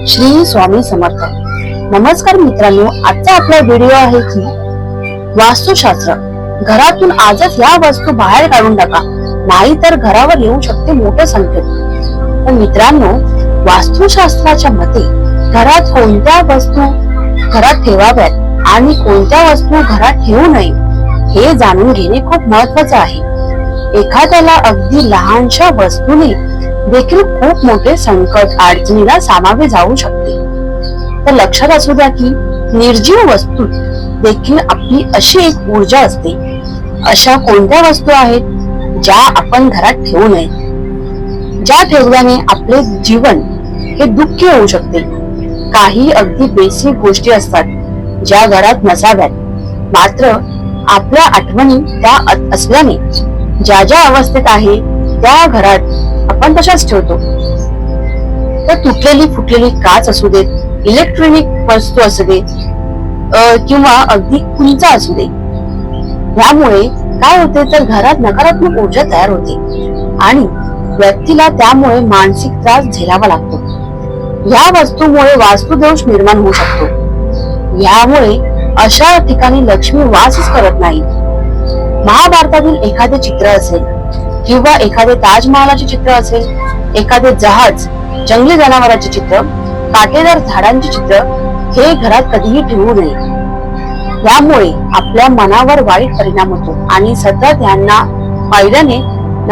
श्री स्वामी समर्थ. नमस्कार मित्रांनो, आजचा आपला व्हिडिओ आहे की वास्तुशास्त्र. घरातून आजच या वस्तू बाहेर काढून टाका, नाहीतर घरावर येऊ शकते मोठे संकट. तर मित्रांनो, वास्तुशास्त्राच्या मते घरात कोणत्या वस्तू घरात ठेवाव्यात आणि कोणत्या वस्तू घरात ठेवू नये हे जाणून घेणे खूप महत्वाचे आहे. एखाद्याला अगदी लहानशा वस्तूने देखील खूप मोठे संकट अडचणीला सामावे जाऊ शकते. तर लक्षात असू द्या की निर्जीव वस्तू देखील आपली अशी एक ऊर्जा असते. अशा कोणत्या वस्तू आहेत ज्या आपण घरात ठेवू नये, ज्या ठेवल्याने आपले जीवन हे दुःखी होऊ शकते. काही अगदी बेसिक गोष्टी असतात ज्या घरात नसाव्यात, मात्र आपल्या आठवणी त्या असल्याने ज्या ज्या अवस्थेत आहे त्या घरात आपण तशाच ठेवतो. तर तुटलेली फुटलेली काच असू देत, इलेक्ट्रॉनिक वस्तू असू दे किंवा अगदी कुंचा असू दे, यामुळे काय होते तर घरात नकारात्मक ऊर्जा तयार होते आणि व्यक्तीला त्यामुळे मानसिक त्रास झेलावा लागतो. या वस्तूमुळे वास्तुदोष निर्माण होऊ शकतो. यामुळे अशा ठिकाणी लक्ष्मी वासच करत नाही. महाभारतातील एखादे चित्र असेल किंवा एखादे ताजमहालाचे चित्र असेल, एखादे जहाज, जंगली जनावरांचे चित्र, काटेदार झाडांचे चित्र हे घरात कधीही ठेवू नये. यामुळे आपल्या मनावर वाईट परिणाम होतो आणि सतत यांना पाहिल्याने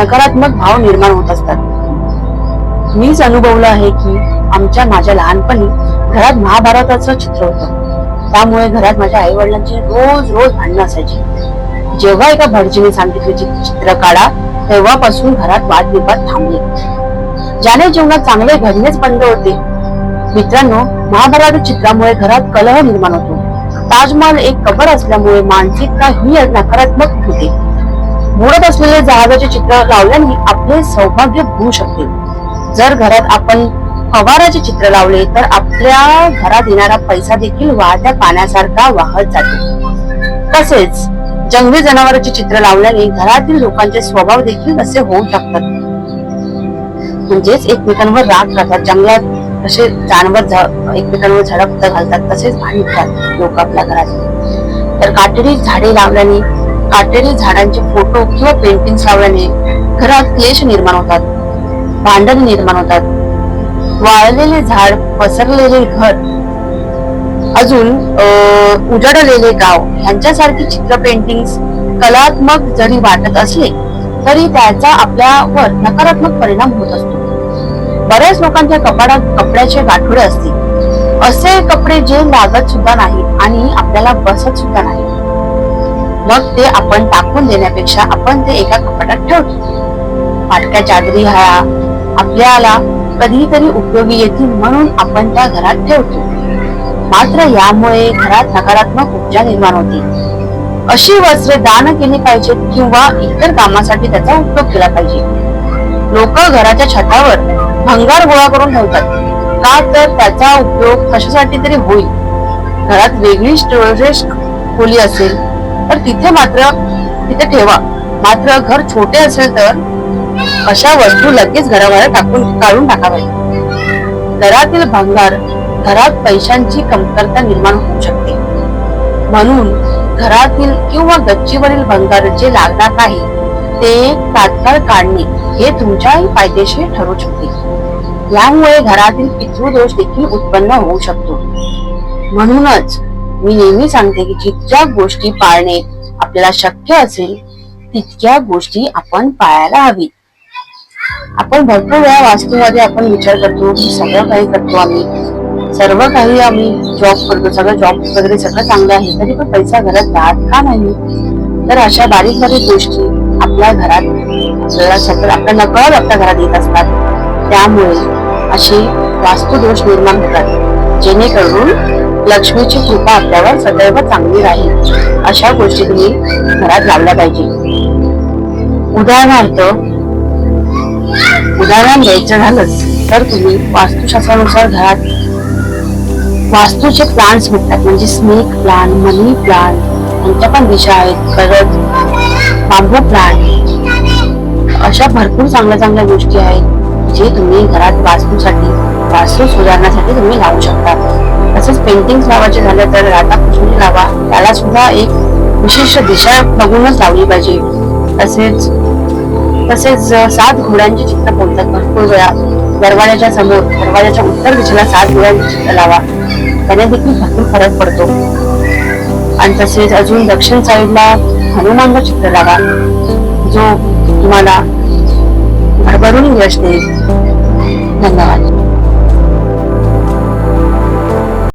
नकारात्मक भाव निर्माण होत असतात. मीच अनुभवलं आहे की माझ्या लहानपणी घरात महाभारताचं चित्र होतं. त्यामुळे घरात माझ्या आई वडिलांची रोज भांडणं असायची. जेव्हा एका भटजीने सांगितले चित्र काढा, तेव्हापासून घरात वादविवाद थांबले, ज्याने जीवनात चांगले घडणेच बंद होते. मित्रांनो, महाभारत चित्रामुळे घरात कलह निर्माण होतो. ताजमहाल एक कबर असल्यामुळे मानसिकता ही नकारात्मक होते. बुडत असलेले जहाजाचे चित्र लावल्याने आपले सौभाग्य होऊ शकते. जर घरात आपण फवाराचे चित्र लावले तर आपल्या घरात येणारा पैसा देखील वाहत्या पाण्यासारखा वाहत जातो. तसेच जंगली जनावरांचे चित्र लावल्याने घरातील लोकांचे स्वभाव देखील असे होऊ शकतात. म्हणजेच एकमेकांवर राग करतात. जंगलात कसे जानवर एकमेकांवर झडप घालतात, तसेच भांडतात लोक आपल्या घरात. तर काटेरी झाडे लावल्याने, काटेरी झाडांचे फोटो किंवा पेंटिंग्स लावल्याने घरात क्लेश निर्माण होतात, भांडण निर्माण होतात. वाळलेले झाड, पसरलेले घर, अजून उजाडलेले गाव यांच्यासारखी चित्र, पेंटिंग्स कलात्मक जरी वाटत असले तरी त्याचा आपल्यावर नकारात्मक परिणाम होत असतो. बऱ्याच लोकांच्या कपाटात कपड्याचे गाठोडे असतील, असे कपडे जे लागत सुद्धा नाही आणि आपल्याला बसत सुद्धा नाही. मग ते आपण टाकून देण्यापेक्षा आपण ते एका कपाटात ठेवतो. फाटक्या चादरी ह्या आपल्याला कधीतरी उपयोगी येतील म्हणून आपण त्या घरात ठेवतो, मात्र यामुळे घरात नकारात्मक ऊर्जा निर्माण होते. अशी वस्त्रे दान केली पाहिजेत किंवा इतर कामासाठी त्याचा उपयोग केला पाहिजे. लोक घराच्या छतावर भंगार गोळा करून ठेवतात, का तर त्याचा उपयोग कशासाठी तरी होईल. घरात वेगळी स्टोरेज खोली असेल तर तिथे ठेवा, मात्र घर छोटे असेल तर अशा वस्तू लगेच घराबाहेर काढून टाकाव्यात. घरातील भंगार घरात पैशांची कमतरता निर्माण होऊ शकते. म्हणून घरातील किंवा गच्चीवरील भंगार जे लागणार नाही ते तात्काळ काढणे हे तुमच्याही फायदेशीर ठरू शकते. यामुळे घरातील पितृदोष देखील उत्पन्न होऊ शकतो. म्हणूनच मी नेहमी सांगते की जितक्या गोष्टी पाळणे आपल्याला शक्य असेल तितक्या गोष्टी आपण पाळायला हवी. आपण भरपूर वेळा वास्तूमध्ये आपण विचार करतो की सगळं काही करतो, सर्व काही आम्ही जॉब करतो, सगळं जॉब वगैरे सगळं चांगलं आहे, तरी पण पैसा घरात राहत का नाही. तर अशा बारीक गोष्टी आपल्या घरात आपल्याला सतत आपल्या नकळत आपल्या घरात येत असतात. त्यामुळे असे वास्तुदोष निर्माण होतात, जेणेकरून लक्ष्मीची कृपा आपल्यावर सदैव चांगली राहील. अशा गोष्टी तुम्ही घरात लावल्या पाहिजे. उदाहरण द्यायचं झालंच तर तुम्ही वास्तुशास्त्रानुसार घरात वास्तूचे प्लांट्स भेटतात, म्हणजे स्नेक प्लांट, मनी प्लांट यांच्या पण दिशा आहेत, परत बांबू प्लांट, अशा भरपूर चांगल्या गोष्टी आहेत जे तुम्ही घरात वास्तूसाठी वास्तू सुधारण्यासाठी तुम्ही लावू शकता. तसेच पेंटिंग लावायचे झाले तर राधाकृष्ण लावा, त्याला सुद्धा एक विशिष्ट दिशा बघूनच लावली पाहिजे. तसेच तसेच 7 घोड्यांचे चित्र बोलतात भरपूर वेळा. दरवाजाच्या समोर, दरवाजाच्या उत्तर दिशेला 7 घोड्यांचे चित्र लावा, त्याने देखील भरपूर फरक पडतो. आणि तसेच अजून दक्षिण साईडला हनुमानचं चित्र लावा, जो तुम्हाला भरभरून यश देईल. धन्यवाद.